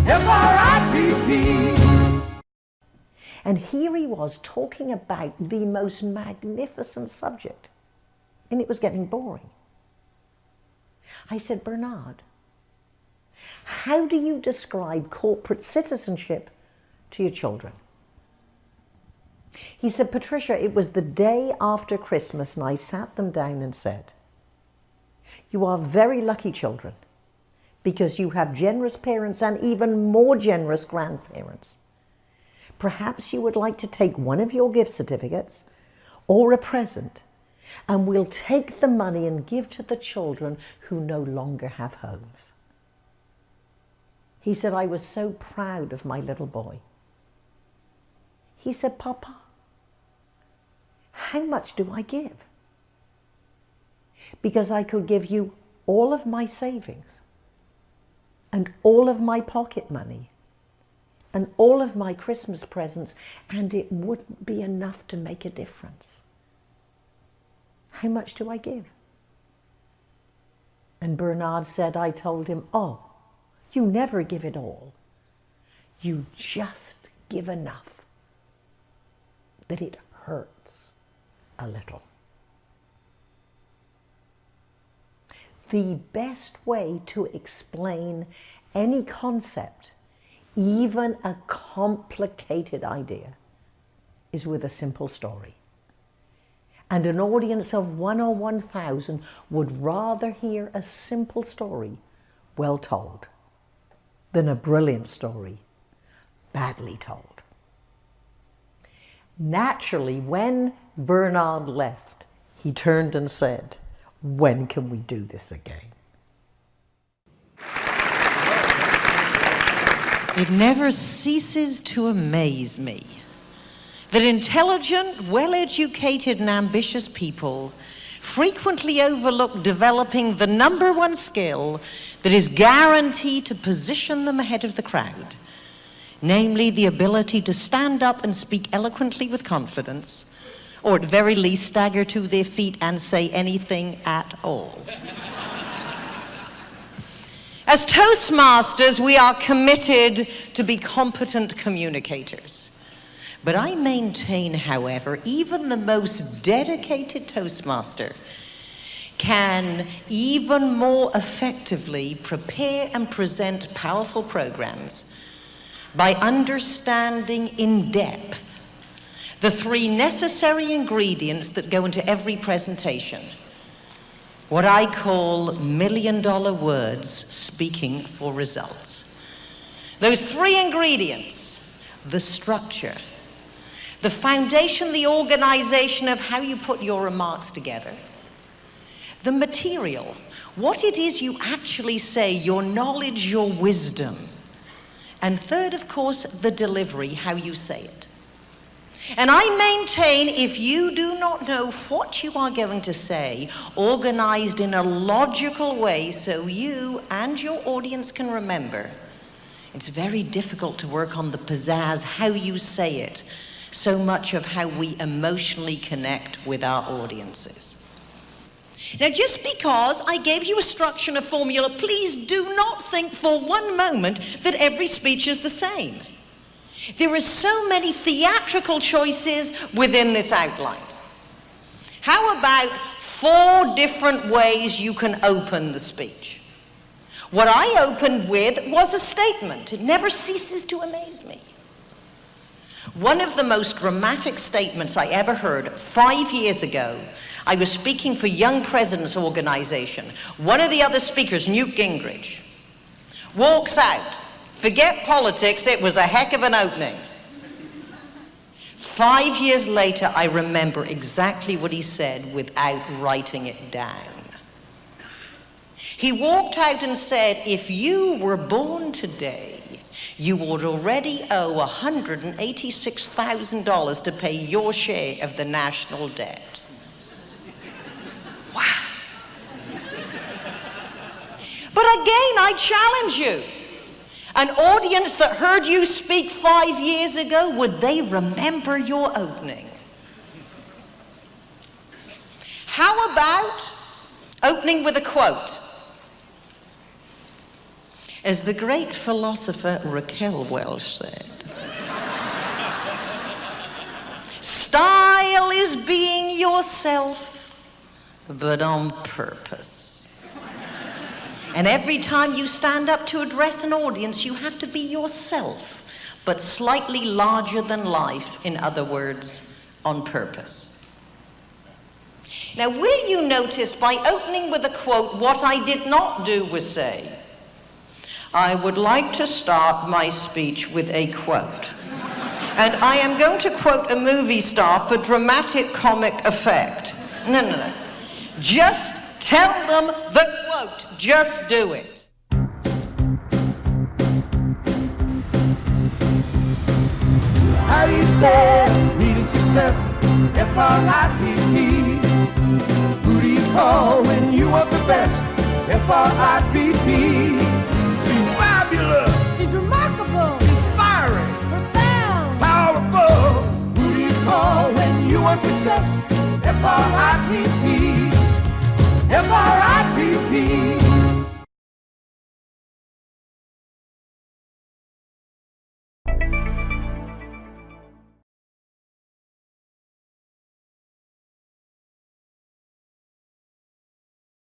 F-R-I-P-P. And here he was talking about the most magnificent subject, and it was getting boring. I said, Bernard, how do you describe corporate citizenship to your children? He said, Patricia, it was the day after Christmas, and I sat them down and said, you are very lucky children, because you have generous parents and even more generous grandparents. Perhaps you would like to take one of your gift certificates or a present, and we'll take the money and give to the children who no longer have homes. He said, I was so proud of my little boy. He said, Papa, how much do I give? Because I could give you all of my savings and all of my pocket money and all of my Christmas presents, and it wouldn't be enough to make a difference. How much do I give? And Bernard said, I told him, oh, you never give it all. You just give enough that it hurts a little. The best way to explain any concept, even a complicated idea, is with a simple story. And an audience of 1 or 1,000 would rather hear a simple story, well told, than a brilliant story, badly told. Naturally, when Bernard left, he turned and said, when can we do this again? It never ceases to amaze me that intelligent, well-educated and ambitious people frequently overlook developing the #1 skill that is guaranteed to position them ahead of the crowd, namely the ability to stand up and speak eloquently with confidence, or at very least stagger to their feet and say anything at all. As Toastmasters, we are committed to be competent communicators. But I maintain, however, even the most dedicated Toastmaster can even more effectively prepare and present powerful programs by understanding in depth the 3 necessary ingredients that go into every presentation. What I call million-dollar words speaking for results. Those 3 ingredients: the structure, the foundation, the organization of how you put your remarks together, the material, what it is you actually say, your knowledge, your wisdom, and third, of course, the delivery, how you say it. And I maintain if you do not know what you are going to say, organized in a logical way so you and your audience can remember, it's very difficult to work on the pizzazz, how you say it, so much of how we emotionally connect with our audiences. Now, just because I gave you a structure and a formula, please do not think for one moment that every speech is the same. There are so many theatrical choices within this outline. How about 4 different ways you can open the speech? What I opened with was a statement. It never ceases to amaze me. One of the most dramatic statements I ever heard 5 years ago, I was speaking for Young Presidents Organization. One of the other speakers, Newt Gingrich, walks out. Forget politics, it was a heck of an opening. 5 years later, I remember exactly what he said without writing it down. He walked out and said, if you were born today, you would already owe $186,000 to pay your share of the national debt. Wow. But again, I challenge you. An audience that heard you speak 5 years ago, would they remember your opening? How about opening with a quote? As the great philosopher Raquel Welch said, style is being yourself, but on purpose. And every time you stand up to address an audience, you have to be yourself, but slightly larger than life, in other words, on purpose. Now, will you notice by opening with a quote, what I did not do was say, I would like to start my speech with a quote. And I am going to quote a movie star for dramatic comic effect. No. Just tell them the quote. Just do it. How do you spell reading success? F-R-I-P-P. Who do you call when you want the best? F-R-I-P-P. She's fabulous. She's remarkable. Inspiring. Profound. Powerful. Who do you call when you want success? F-R-I-P-P.